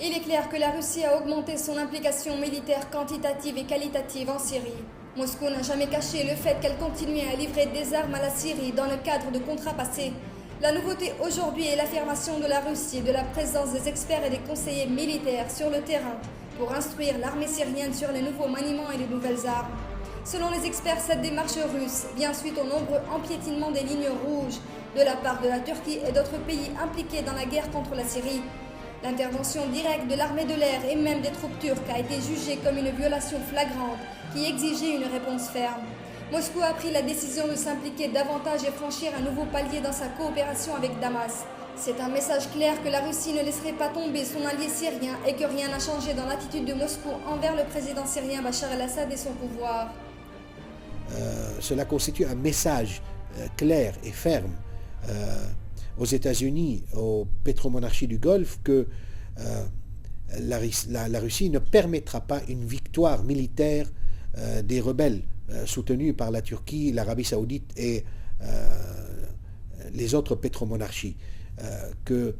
Il est clair que la Russie a augmenté son implication militaire quantitative et qualitative en Syrie. Moscou n'a jamais caché le fait qu'elle continuait à livrer des armes à la Syrie dans le cadre de contrats passés. La nouveauté aujourd'hui est l'affirmation de la Russie de la présence des experts et des conseillers militaires sur le terrain pour instruire l'armée syrienne sur les nouveaux maniements et les nouvelles armes. Selon les experts, cette démarche russe vient suite aux nombreux empiétinements des lignes rouges de la part de la Turquie et d'autres pays impliqués dans la guerre contre la Syrie. L'intervention directe de l'armée de l'air et même des troupes turques a été jugée comme une violation flagrante qui exigeait une réponse ferme. Moscou a pris la décision de s'impliquer davantage et franchir un nouveau palier dans sa coopération avec Damas. C'est un message clair que la Russie ne laisserait pas tomber son allié syrien et que rien n'a changé dans l'attitude de Moscou envers le président syrien Bachar el-Assad et son pouvoir. Cela constitue un message clair et ferme aux États-Unis, aux pétromonarchies du Golfe, que la Russie ne permettra pas une victoire militaire des rebelles soutenus par la Turquie, l'Arabie saoudite et les autres pétromonarchies. Que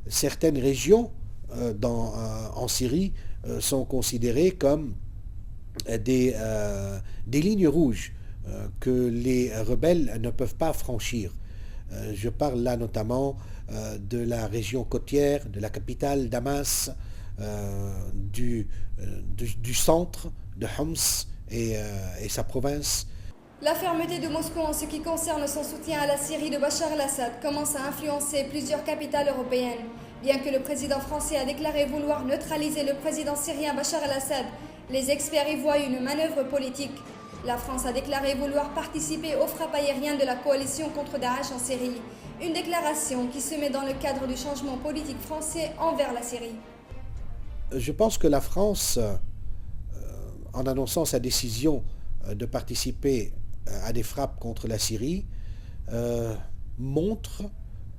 certaines régions en Syrie sont considérées comme des lignes rouges que les rebelles ne peuvent pas franchir. Je parle là notamment de la région côtière, de la capitale Damas, du centre de Homs et sa province. La fermeté de Moscou en ce qui concerne son soutien à la Syrie de Bachar el-Assad commence à influencer plusieurs capitales européennes. Bien que le président français a déclaré vouloir neutraliser le président syrien Bachar el-Assad, les experts y voient une manœuvre politique. La France a déclaré vouloir participer aux frappes aériennes de la coalition contre Daesh en Syrie. Une déclaration qui se met dans le cadre du changement politique français envers la Syrie. Je pense que la France, en annonçant sa décision de participer à des frappes contre la Syrie,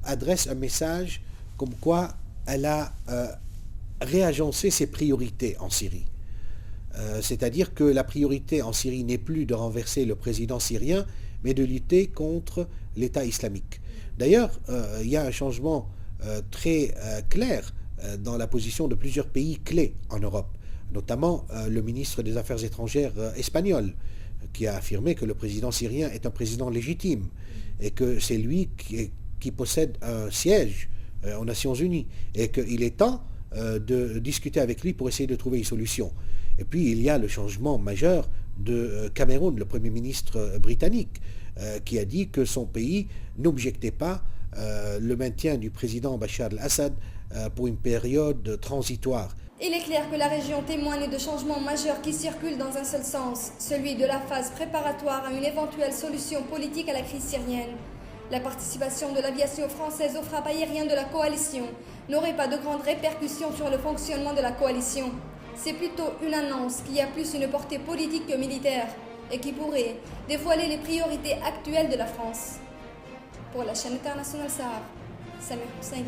adresse un message comme quoi elle a réagencé ses priorités en Syrie. C'est-à-dire que la priorité en Syrie n'est plus de renverser le président syrien, mais de lutter contre l'État islamique. D'ailleurs, il y a un changement très clair dans la position de plusieurs pays clés en Europe, notamment le ministre des Affaires étrangères espagnol, qui a affirmé que le président syrien est un président légitime et que c'est lui qui possède un siège aux Nations Unies et qu'il est temps de discuter avec lui pour essayer de trouver une solution. Et puis il y a le changement majeur de Cameron, le Premier ministre britannique, qui a dit que son pays n'objectait pas le maintien du président Bachar el-Assad pour une période transitoire. Il est clair que la région témoigne de changements majeurs qui circulent dans un seul sens, celui de la phase préparatoire à une éventuelle solution politique à la crise syrienne. La participation de l'aviation française aux frappes aériennes de la coalition n'aurait pas de grandes répercussions sur le fonctionnement de la coalition. C'est plutôt une annonce qui a plus une portée politique que militaire et qui pourrait dévoiler les priorités actuelles de la France. Pour la chaîne internationale Sahar, Samir Hussein.